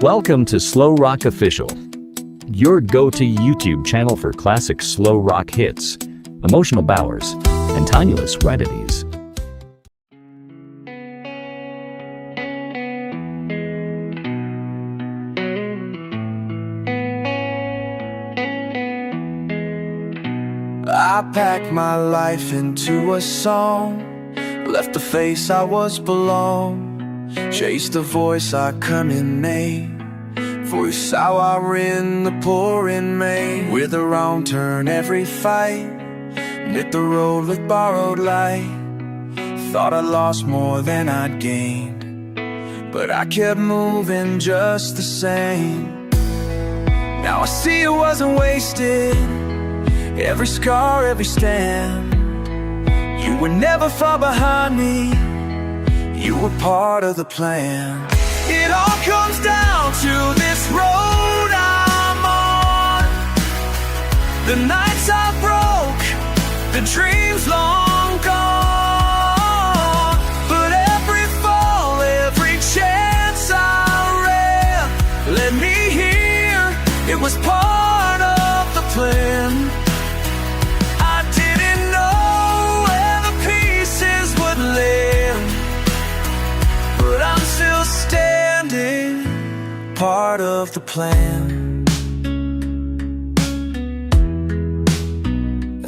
Welcome to Slow Rock Official, your go-to YouTube channel for classic slow rock hits, emotional bowers, and timeless rarities. I packed my life into a song, left the face I was below, chased the voice I couldn't name, voice how I in the pouring rain. With a wrong turn every fight, lit the road with borrowed light. Thought I lost more than I'd gained, but I kept moving just the same. Now I see it wasn't wasted, every scar, every stand. You were never far behind me, you were part of the plan. It all comes down to this road I'm on. The nights I broke, the dreams long gone. But every fall, every chance I ran led me here, it was part of the plan. Part of the plan.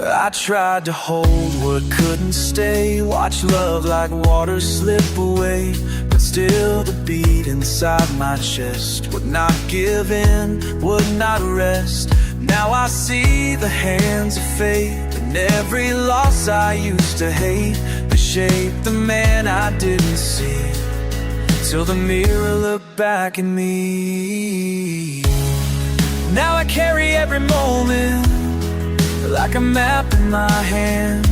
I tried to hold what couldn't stay, watch love like water slip away, but still the beat inside my chest would not give in, would not rest. Now I see the hands of fate, and every loss I used to hate, the shape, the man I didn't see, till the mirror looked back at me. Now I carry every moment like a map in my hand.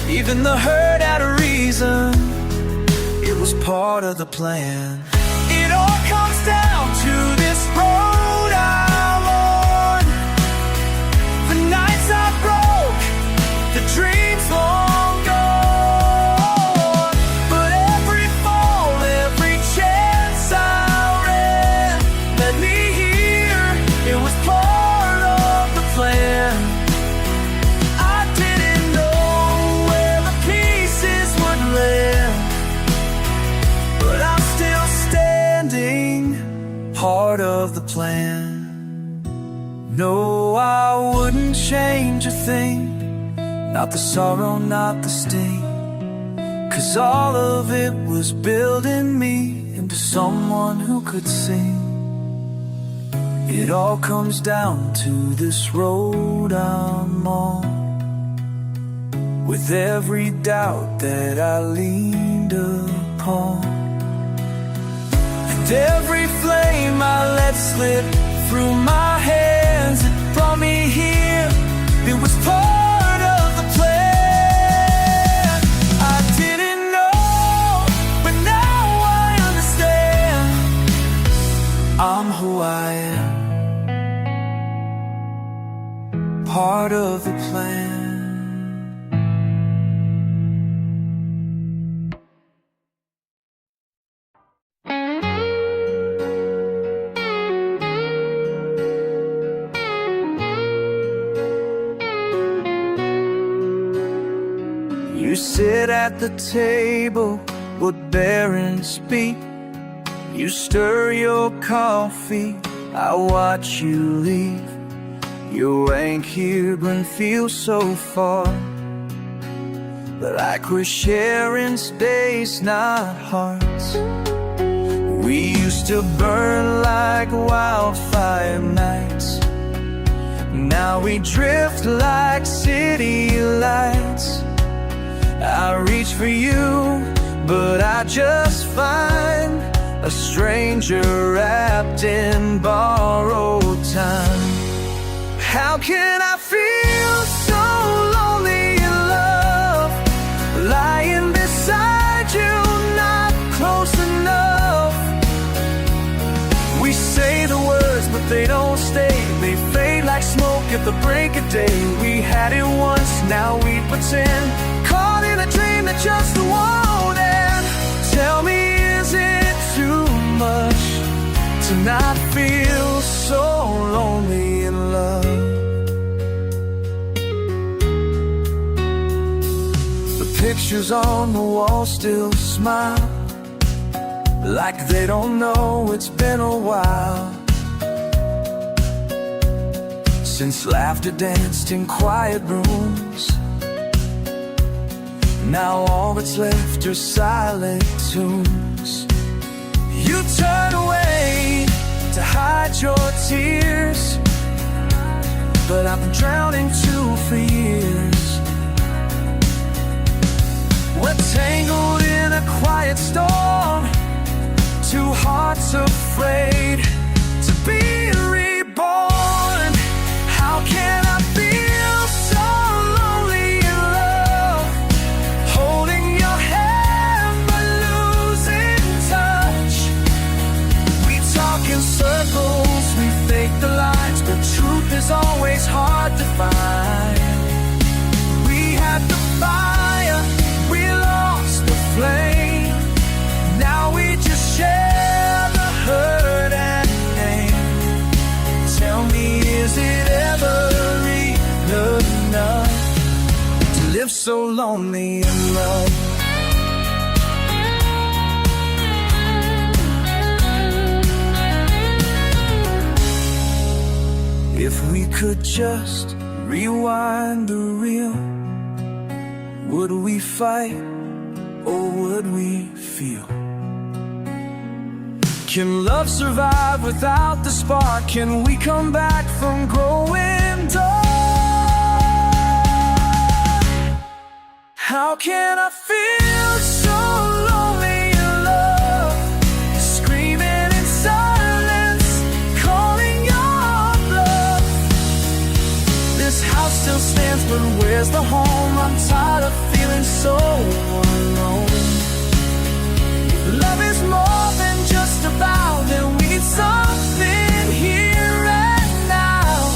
Even the hurt had a reason, it was part of the plan. It all comes down to this road I'm on. The nights I broke, the dreams long gone. Part of the plan. No, I wouldn't change a thing, not the sorrow, not the sting, 'cause all of it was building me into someone who could sing. It all comes down to this road I'm on, with every doubt that I leaned upon. Every flame I let slip through my hands, it brought me here, it was part of the plan. I didn't know, but now I understand, I'm who I am, part of the plan. You sit at the table, would bear and speak. You stir your coffee, I watch you leave. You ain't here but feel so far, but like we're sharing space, not hearts. We used to burn like wildfire nights, now we drift like city lights. I reach for you, but I just find a stranger wrapped in borrowed time. How can I feel so lonely in love, lying beside you, not close enough? We say the words, but they don't stay, they fade like smoke at the break of day. We had it once, now we pretend, caught in a dream that just won't end. Tell me, is it too much to not feel so lonely in love. The pictures on the wall still smile, like they don't know it's been a while since laughter danced in quiet rooms. Now all that's left are silent tunes. You turn away to hide your tears, but I've been drowning too for years. We're tangled in a quiet storm, two hearts afraid to be reborn. How can I feel so lonely in love, holding your hand but losing touch? We talk in circles, we fake the lies, but truth is always hard to find. We had the fire, we lost the flame, now we just share the hurt and pain. Tell me, is it ever enough to live so lonely in love? If we could just rewind the reel, would we fight or would we feel? Can love survive without the spark? Can we come back from growing dark? How can I feel so lonely in love, screaming in silence, calling your bluff? This house still stands, but where's the home? I'm tired of feeling so alone. Love is more than just about, and we need something here and now,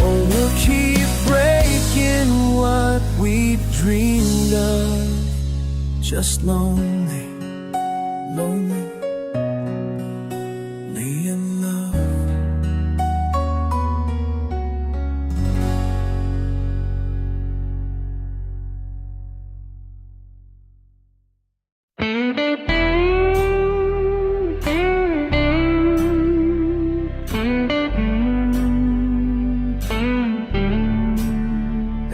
or we'll keep breaking what we dreamed of. Just lonely, lonely, lonely in love.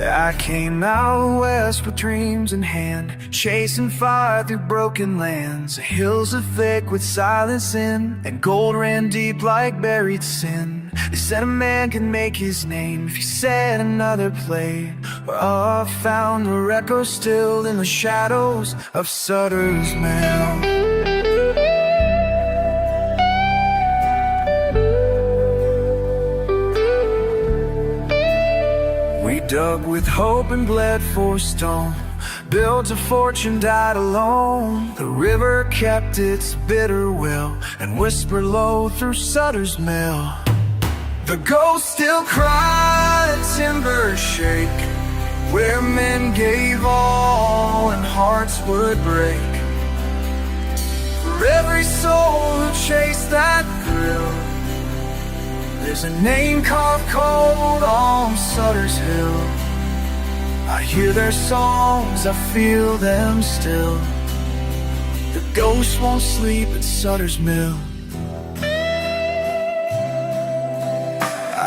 I came out west with dreams in hand, chasing fire through broken lands. The hills are thick with silence in, and gold ran deep like buried sin. They said a man can make his name if he set another plate, or I found a record still in the shadows of Sutter's mill. Dug with hope and bled for stone, built a fortune, died alone. The river kept its bitter will and whispered low through Sutter's mill. The ghosts still cry, the timbers shake, where men gave all and hearts would break. For every soul who chased that thrill, there's a name carved cold on Sutter's Hill. I hear their songs, I feel them still. The ghosts won't sleep at Sutter's Mill.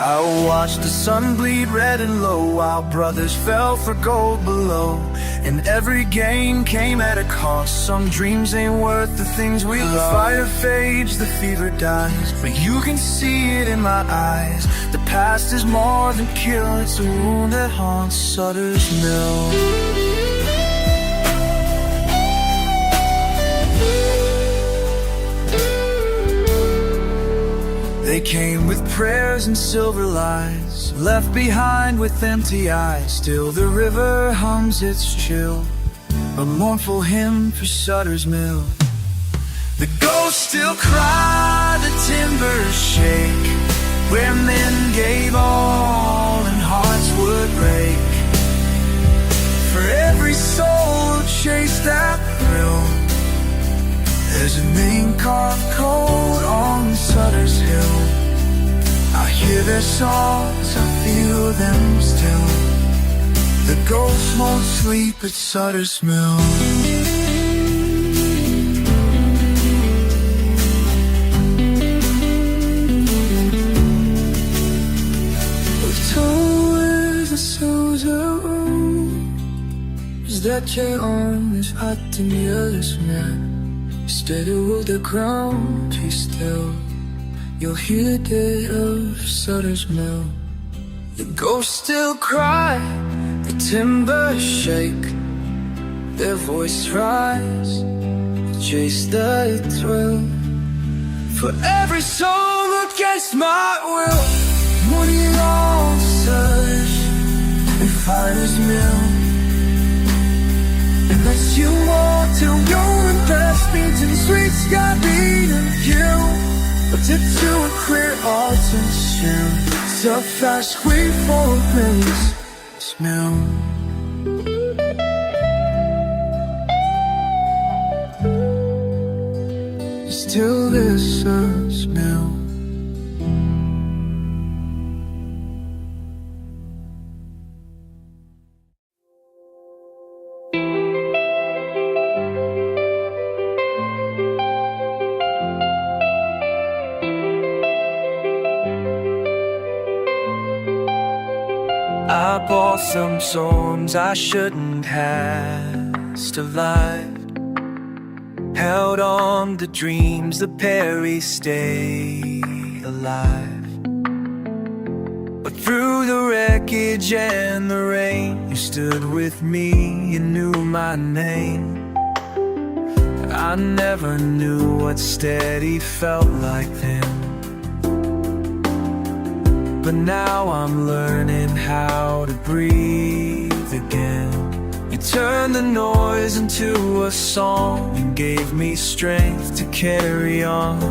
I watched the sun bleed red and low, while brothers fell for gold below. And every gain came at a cost. Some dreams ain't worth the things we love. The fire fades, the fever dies, but you can see it in my eyes. The past is more than kill, it's a wound that haunts Sutter's Mill. They came with prayers and silver lies, left behind with empty eyes. Still the river hums its chill, a mournful hymn for Sutter's Mill. The ghosts still cry, the timbers shake, where men gave all and hearts would break. For every soul who chased that thrill, there's a name carved cold on Sutter their songs, I feel them still. The ghosts won't sleep at Sutter's Mill. That your arm is hot and the other's not. Steady with the ground, be still. You'll hear the dead of Sutter's Mill. The ghosts still cry, the timbers shake. Their voice rise, chase the thrill. For every soul against my will, money on search and find his mill. Unless you walk till you're in past beats and sweet sky beating you. But to a clear altitude, it's a fast way for a place smell. Still there's a smell. I bought some songs I shouldn't have survived. Held on to dreams the Perry stay alive. But through the wreckage and the rain, you stood with me, you knew my name. I never knew what steady felt like then. But now I'm learning how to breathe again. You turned the noise into a song and gave me strength to carry on.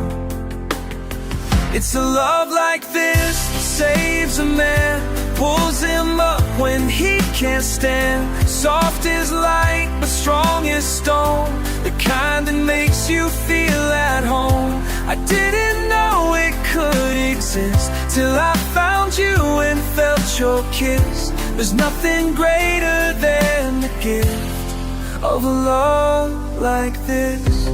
It's a love like this that saves a man, pulls him up when he can't stand. Soft as light but strong as stone, the kind that makes you feel at home. I didn't know it could exist till I found you and felt your kiss. There's nothing greater than the gift of a love like this.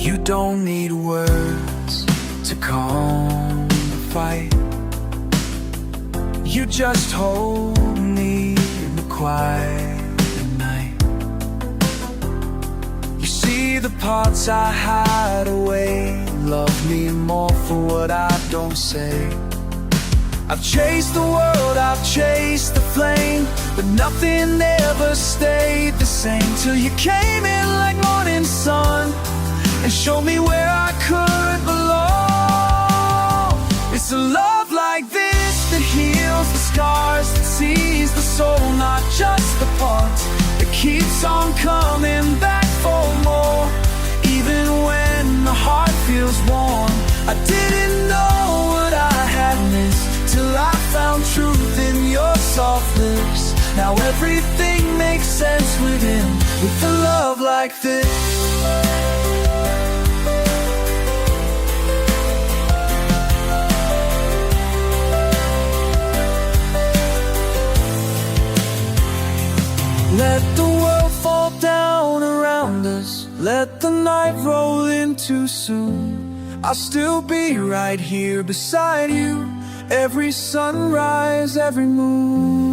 You don't need words to calm the fight. You just hold me in the quiet at night. You see the parts I hide away. Love me more for what I don't say. I've chased the world, I've chased the flame, but nothing ever stayed the same till you came in like morning sun and showed me where I could belong. It's a love like this that heals the scars, that sees the soul, not just the parts, that keeps on coming back for more. Even when the heart feels warm, I didn't know what I had missed till I found truth in your soft lips. Now everything makes sense within, with a love like this. Let the world fall down around us, let the night roll in too soon. I'll still be right here beside you, every sunrise, every moon.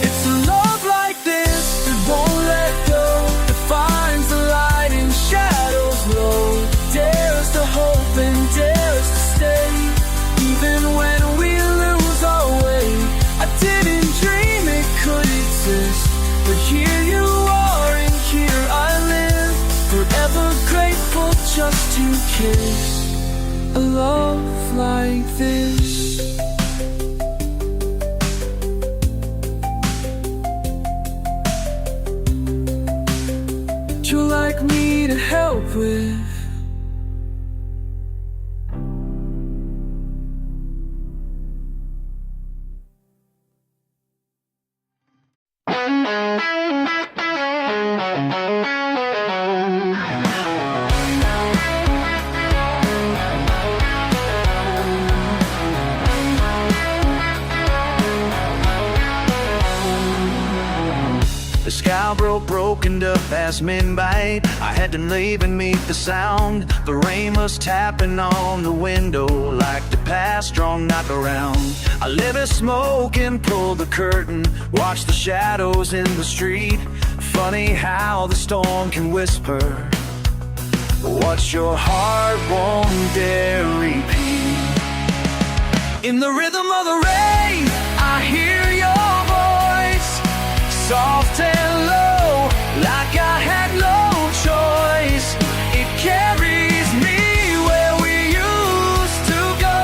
It's a love like this that won't let go, that finds the light in shadows low, dares to hope and dares to stay, even when we lose our way. I didn't dream it could exist, but here you are and here I live, forever grateful just to kiss a love like this. Would you like me to help with? darkened up past midnight. I had to leave and meet the sound. The rain was tapping on the window like the past strong knock around. I lit a smoke and pulled the curtain, watched the shadows in the street. Funny how the storm can whisper what your heart won't dare repeat. In the rhythm of the rain, I hear your voice, soft and low, like I had no choice. It carries me where we used to go,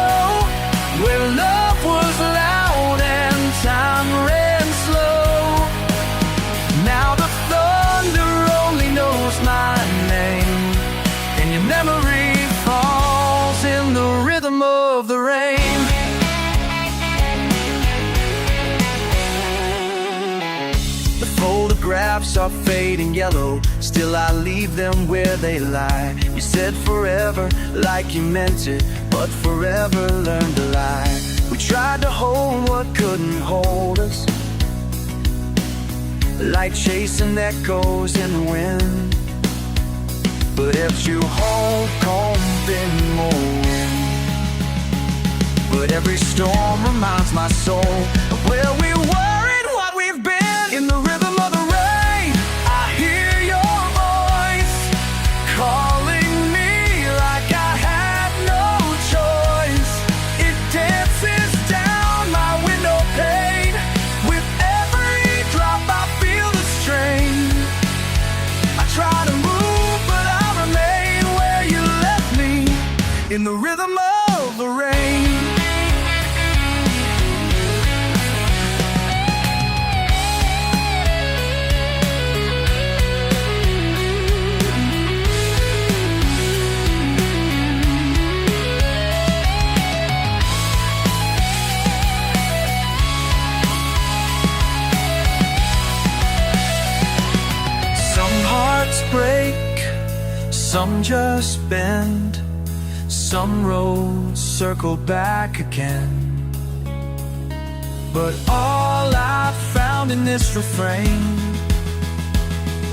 where love was loud and time ran slow. Now the thunder only knows my name, and your memory falls in the rhythm of the rain. Photographs are fading yellow, still I leave them where they lie. You said forever like you meant it, but forever learned to lie. We tried to hold what couldn't hold us, like chasing echoes in the wind. But if you hold cold in more wind. But every storm reminds my soul of where we were and what we've been. In the rhythm of the rain, I hear your voice calling me like I had no choice. It dances down my window pane. With every drop I feel the strain. I try to move but I remain where you left me. In the rhythm of the rain. Break, some just bend, some roads circle back again. But all I've found in this refrain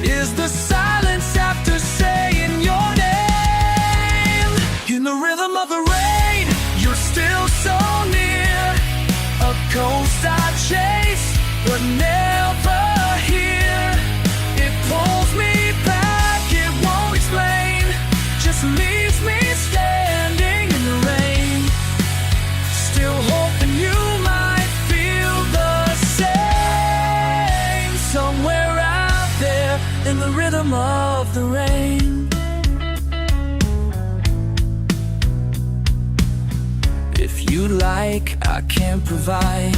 is the silence after saying your name. In the rhythm of the rain, you're still so near. A ghost I chase, but never hear. It pulls me back, it won't explain, just leaves me standing in the rain, still hoping you might feel the same. Somewhere out there in the rhythm of the rain. If you'd like, I can provide.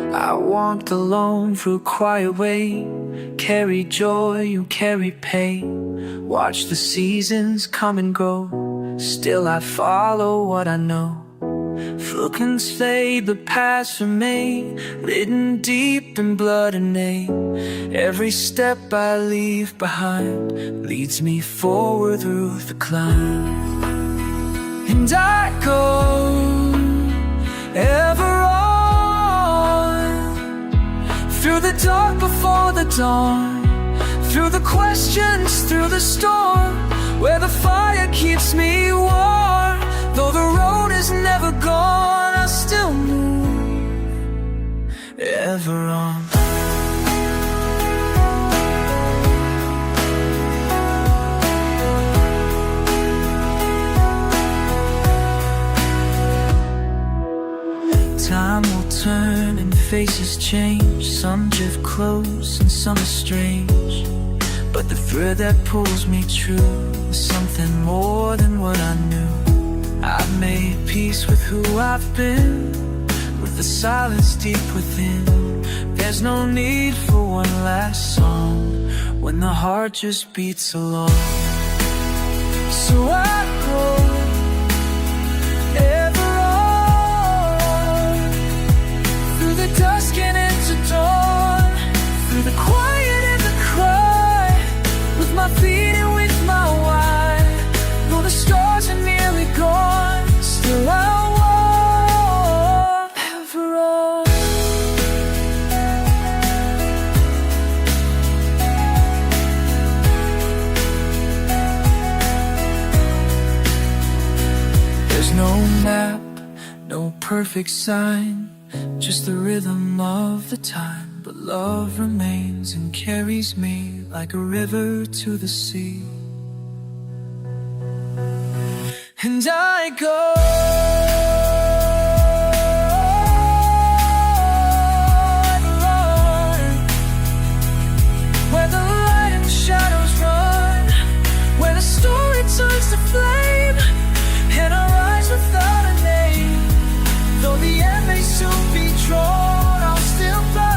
I walked alone through a quiet way, carry joy, you carry pain. Watch the seasons come and go, still I follow what I know. Footprints fade, the past remain, written deep in blood and name. Every step I leave behind leads me forward through the climb. And I go ever through the dark before the dawn, through the questions, through the storm, where the fire keeps me warm. Though the road is never gone, I still move ever on. Time will turn and faces change. Some drift close and some are strange, but the thread that pulls me true is something more than what I knew. I've made peace with who I've been, with the silence deep within. There's no need for one last song when the heart just beats along. So I go the quiet and the cry, with my feet and with my why. Though the stars are nearly gone, still I'll walk ever on. There's no map, no perfect sign, just the rhythm of the time. But love remains and carries me like a river to the sea. And I go where the light and shadows run, where the story turns to flame, and I rise without a name. Though the end may soon be drawn, I'll still burn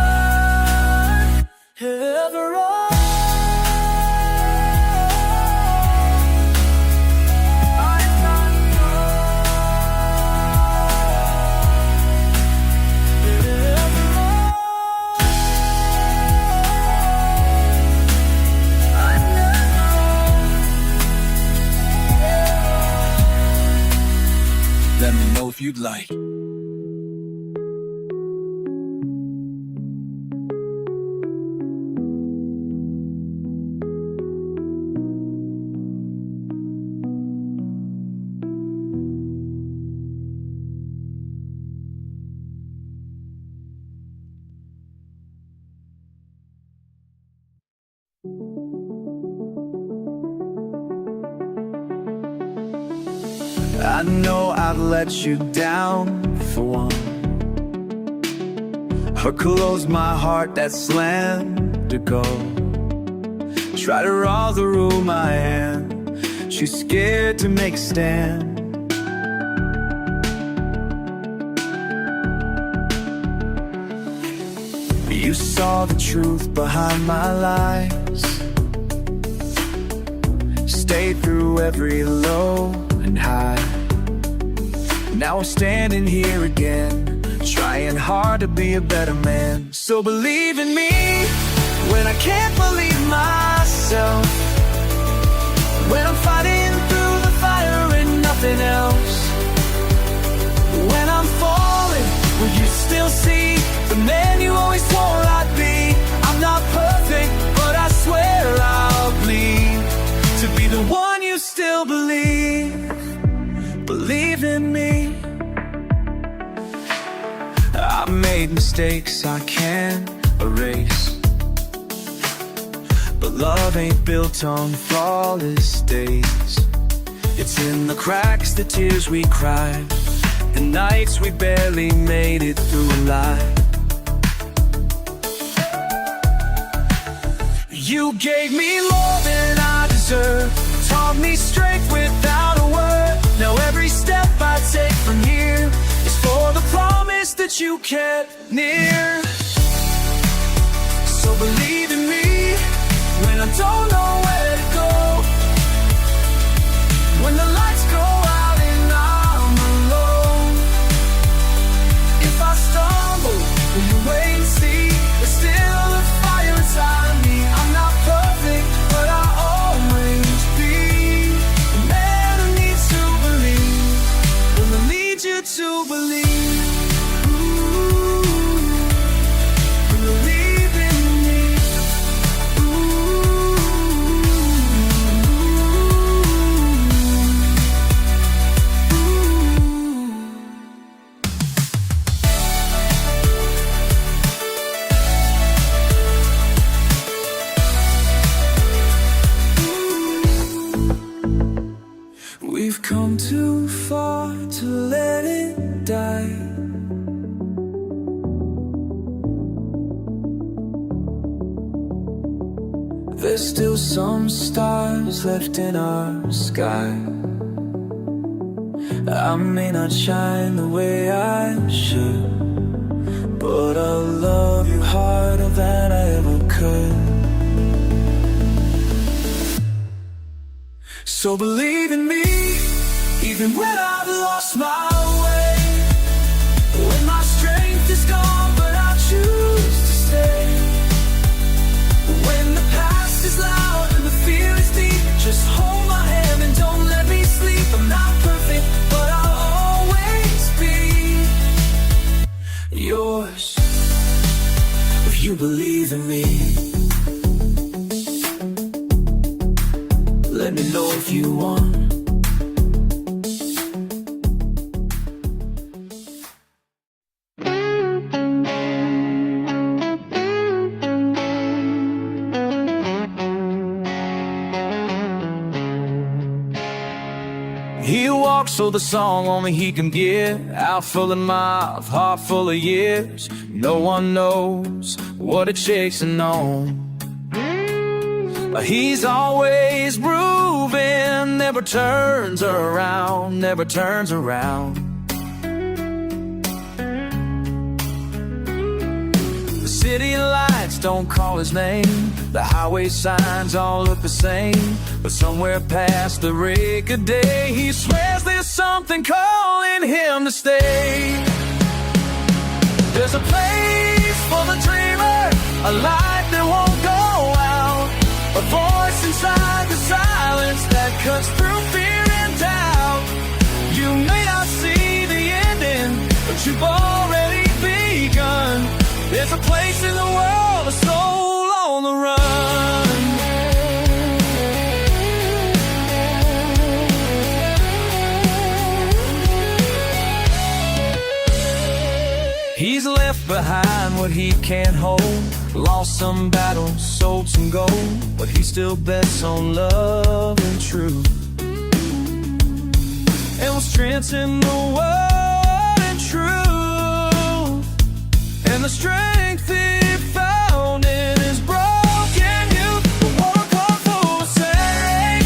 ever on. Let me know if you'd like. I know I've let you down for one, or closed my heart that slammed to go. Try to rouse the room I am, too scared to make a stand. You saw the truth behind my lies, stayed through every low and high. Now I'm standing here again, trying hard to be a better man. So believe in me when I can't believe myself, when I'm fighting through the fire and nothing else. When I'm falling, will you still see the man you always thought I'd be? I'm not perfect, but I swear I'll bleed to be the one you still believe. Believe in me. I made mistakes I can't erase, but love ain't built on flawless days. It's in the cracks, the tears we cried, the nights we barely made it through alive. You gave me more than I deserved, taught me strength without a word. Now every step I take from here is for the promise that you kept near. So believe in me when I don't know where to go, when the lights go out and I'm alone. If I stumble, will you wait and see? There's still a fire inside me. I'm not perfect, but I'll always be the man who needs to believe, when I need you to believe. We've come too far to let it die. There's still some stars left in our sky. I may not shine the way I should, but I'll love you harder than I ever could. So believe in me, even when I've lost my way, when my strength is gone, but I choose to stay. you believe in me. Let me know if you want. He walks so the song only he can get out full of mouth, heart full of years. No one knows what it's chasing on. He's always grooving, never turns around, never turns around. The city lights don't call his name, the highway signs all look the same. But somewhere past the break of day, he swears there's something calling him to stay. There's a place for the dreamer, a light that won't go out, a voice inside the silence that cuts through fear and doubt. You may not see the ending, but you've already begun. There's a place in the world, a soul on the run. He's left behind what he can't hold, lost some battles, sold some gold, but he still bets on love and truth, and will strengthen the world in truth. And the strength he found in his broken youth. The war come full of say,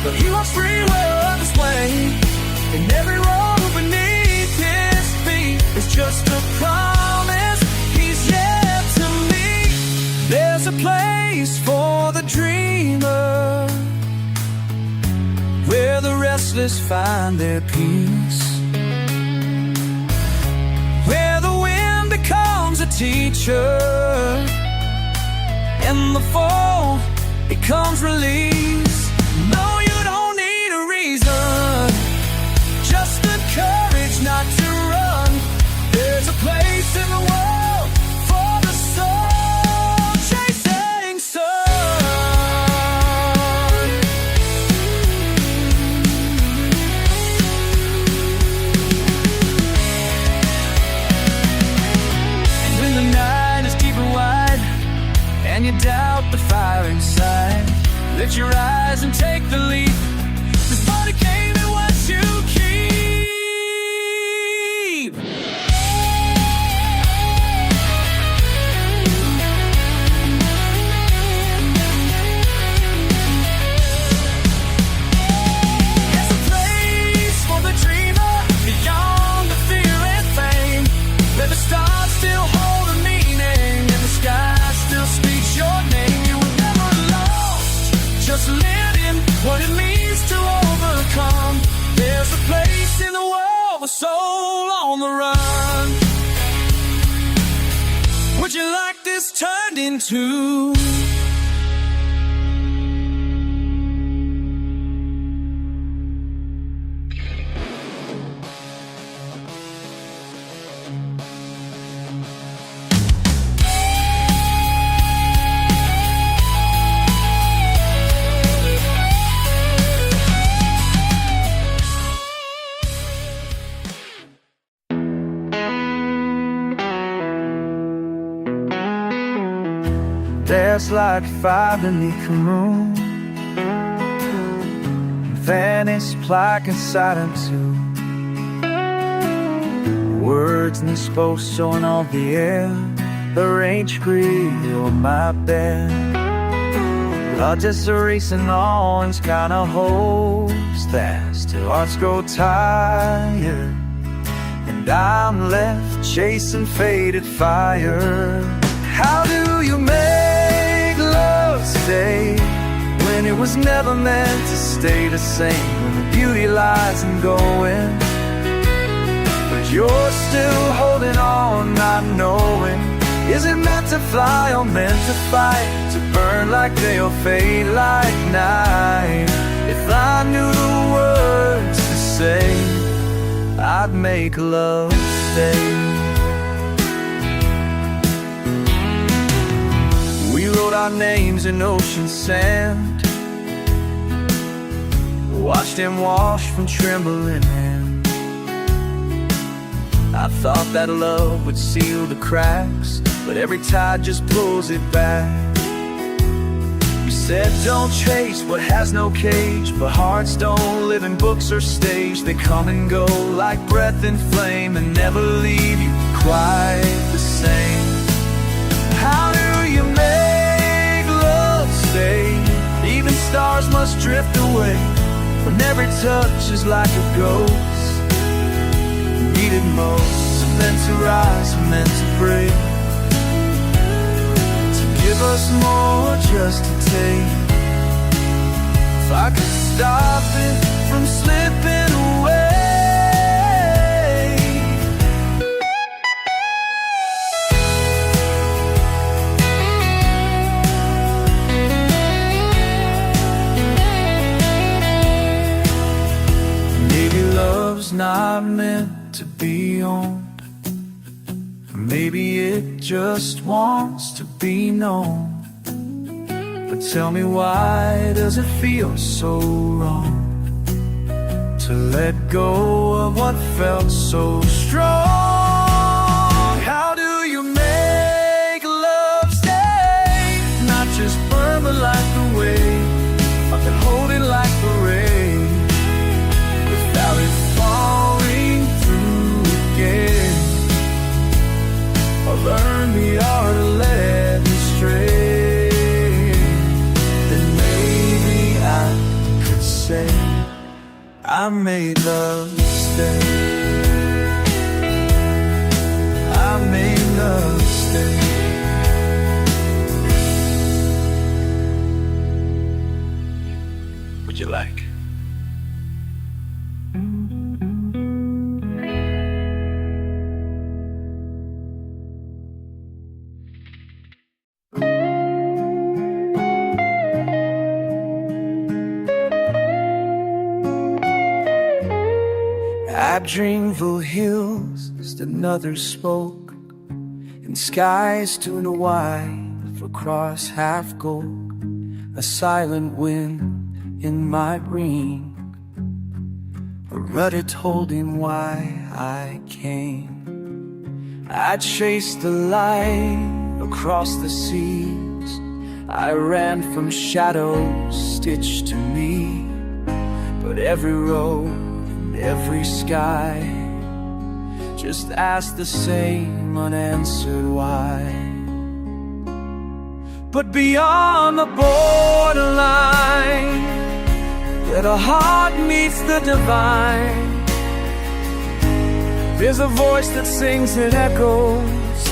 but he walks free where others play. And every road beneath his feet is just a promise he's yet to meet. There's a place for the dreamer, where the restless find their peace, where the wind becomes a teacher, in the fall it comes release. No, you don't need a reason, just the courage not to run. There's a place in the world for the soul chasing sun. And when the night is deep and wide, and you doubt the fire inside, lift your eyes and take the leap. This body came and what you keep. There's a place for the dreamer, beyond the fear and fame, where the stars still hold a meaning, and the sky still speaks your name. You were never lost, just living what it means to overcome. There's a place in the world, a soul on the run. Would you like this turned into? There's like fire beneath the moon, Venice plaque inside him too. Words and supposed showing all the air, the range grill on my bed. Blood just racing on, it's kinda holds fast till hearts grow tired, and I'm left chasing faded fire. How do you make love stay when it was never meant to stay the same? When the beauty lies in going, but you're still holding on, not knowing, is it meant to fly or meant to fight, to burn like day or fade like night? If I knew the words to say, I'd make love stay. wrote our names in ocean sand, watched him wash from trembling hand. I thought that love would seal the cracks, but every tide just pulls it back. You said don't chase what has no cage, but hearts don't live in books or stage. They come and go like breath and flame, and never leave you quite the same. How do you make love stay? Even stars must drift away when every touch is like a ghost. Needed most, meant to rise, meant to break, to give us more just to take. If I could stop it from slipping away. Maybe love's not meant to be owned, or maybe it just wants to be known. But tell me, why does it feel so wrong to let go of what felt so strong? How do you make love stay? Not just firm but like the wave, I can hold it like the rain without it falling through again. I learned the art of letting stray. Then maybe I could say I made love stay. I made love stay. Would you like? At Dreamville Hills, just another spoke, and skies tuned wide for cross half gold. A silent wind in my ring, a rudder told him why I came. I chased the light across the seas, I ran from shadows stitched to me. But every road, every sky just asked the same unanswered why. But beyond the borderline, where the heart meets the divine, there's a voice that sings and echoes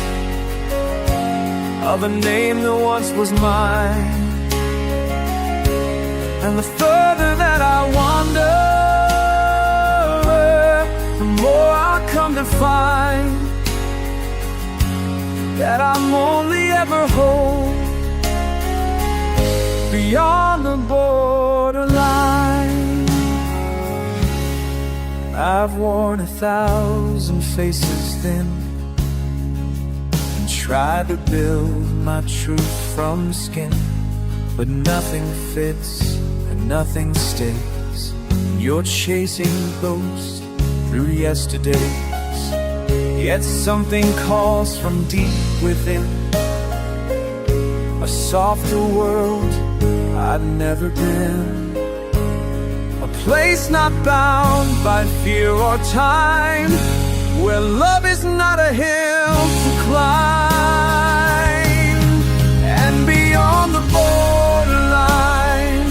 of a name that once was mine. And the further that I wander, the more I come to find that I'm only ever whole beyond the borderline. I've worn 1,000 faces then, and tried to build my truth from skin, but nothing fits and nothing stays. You're chasing ghosts through yesterdays, yet something calls from deep within, a softer world I've never been, a place not bound by fear or time, where love is not a hill to climb. And beyond the borderline,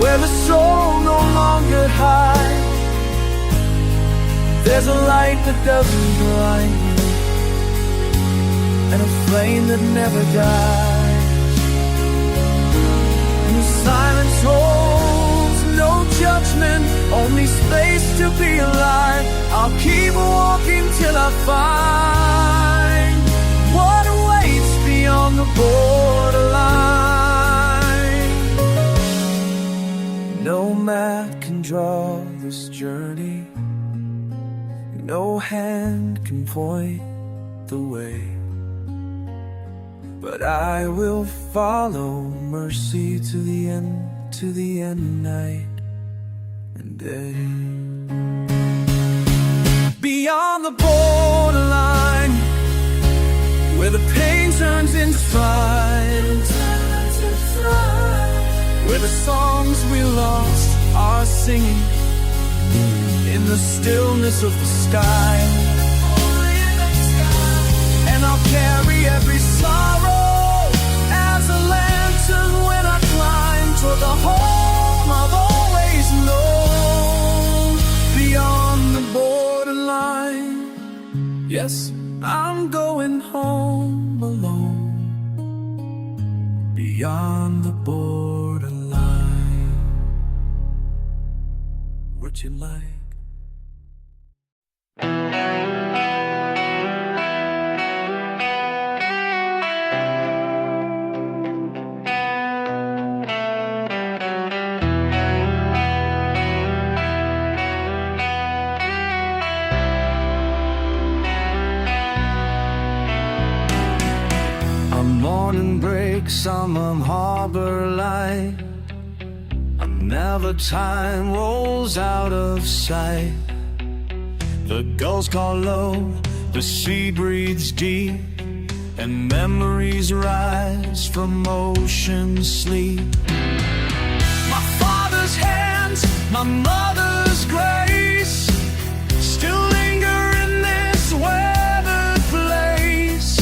where the soul no longer hides, there's a light that doesn't blind you, and a flame that never dies. And the silence holds no judgment, only space to be alive. I'll keep walking till I find what awaits beyond the borderline. No map can draw this journey, no hand can point the way. but I will follow mercy to the end, night and day. Beyond the borderline, where the pain turns into pride, where the songs we lost are singing in the stillness of the sky. And I'll carry every sorrow as a lantern when I climb toward the home I've always known. Beyond the borderline, yes, I'm going home alone. Beyond the borderline, would you like? Morning breaks on the harbor light, another time rolls out of sight. The gulls call low, the sea breathes deep, and memories rise from ocean sleep. My father's hands, my mother's grace, still linger in this weathered place.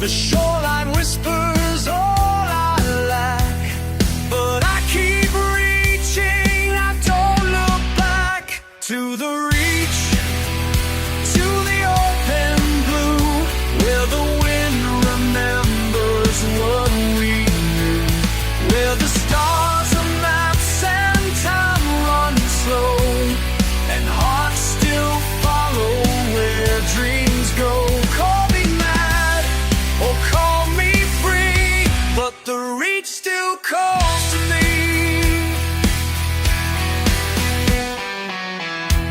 The shoreline whispers all I lack, but I keep reaching, I don't look back. To the reach, to the open blue, where the wind remembers what we knew, where the stars are maps and time runs slow, and hearts still follow where dreams go. Call me mad or call me free, but the reach still calls to me.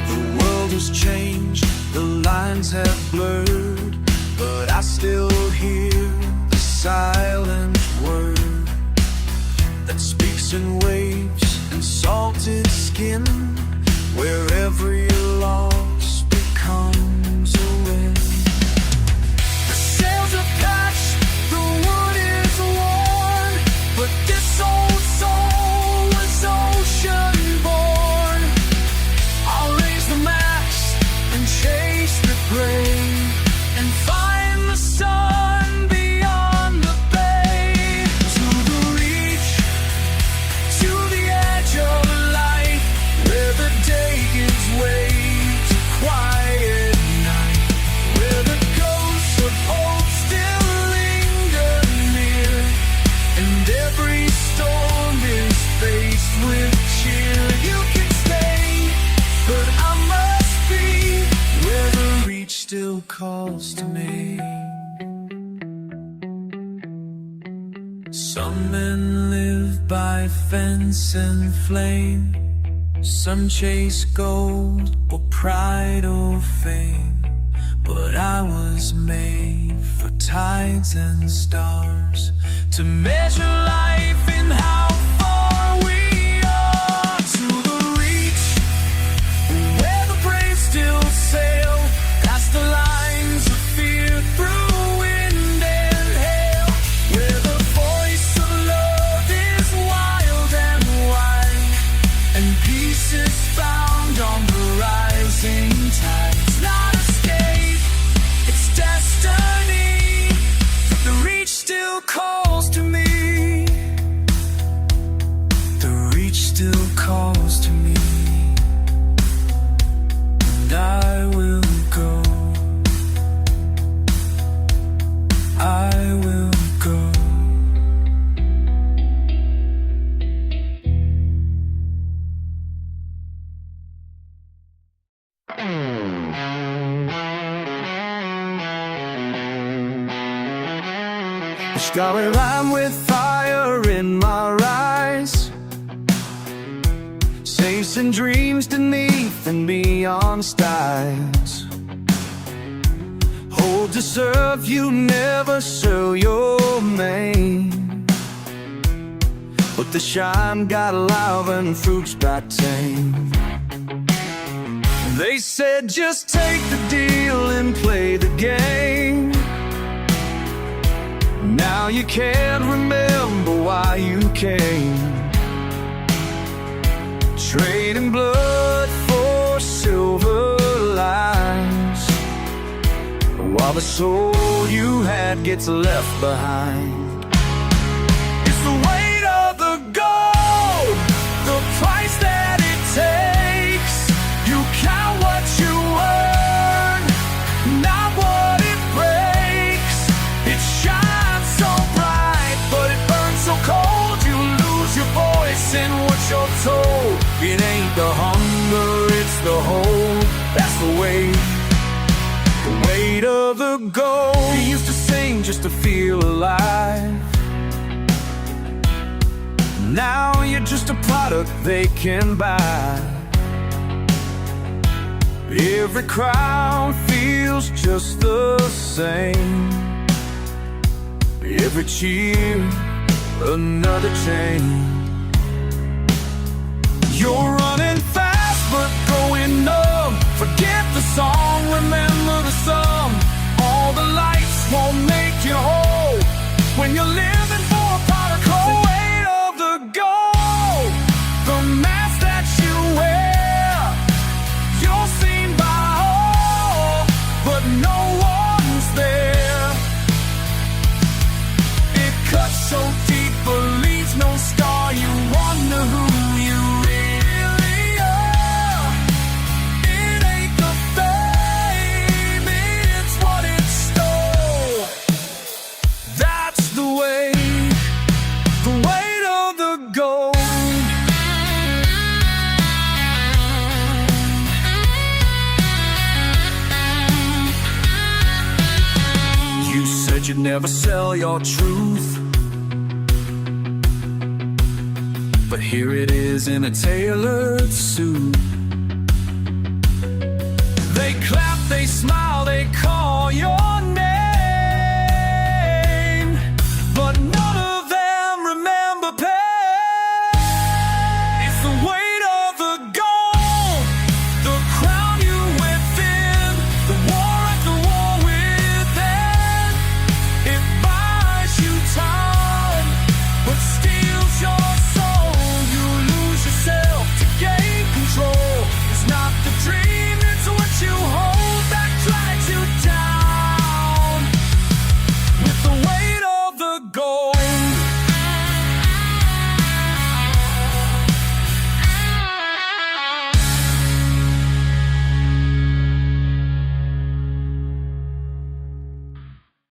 The world has changed, the lines have blurred, but I still hear the silent word that speaks in waves and salted skin, where every loss becomes a win. The sails are patched, the wood is worn, but this old soul was ocean born. I'll raise the mast and chase the gray, and find the sun beyond the bay. To the reach, to the edge of light, where the day gives way to quiet night, where the ghosts of hope still linger near, and every storm is faced with cheer. You can stay, but I must be where the reach still calls to me. Some men live by fence and flame, some chase gold or pride or fame, but I was made for tides and stars, to measure life in how far we are. To the reach, where the brave still sail past the lines of fear, through wind and hail, where the voice of love is wild and wide, and peace is found on the rising tide. It's not escape, it's destiny, but the reach still calls to me. The reach still calls to me, and I will go, I will go. Starry line with fire in my eyes, chasing dreams beneath and beyond skies. Hold to serve you, never sell your The shine got alive and fruits got tame. They said just take the deal and play the game. Now you can't remember why you came, trading blood for silver lines, while the soul you had gets left behind. It's the weight of the gold, the price that it takes. You count what you earn, not what it breaks. It shines so bright, but it burns so cold. You lose your voice in what you're told. It ain't the hunger, it's the hope. That's the weight of the gold. You used to sing just to feel alive. Now you're just a product they can buy. Every crowd feels just the same. Every cheer, another chain. You're running fast but going numb. Forget the song, remember the sum. All the lights won't make you whole when you're living for a pot of coal. The weight of the gold, the mask that you wear. You're seen by all, but no one's there. It cuts so deep but leaves no scar. You wonder who you really are. It ain't the fame, it's what it stole. That's the weight of the gold. You said you'd never sell your truth, but here it is in a tailored suit. They clap, they smile, they call your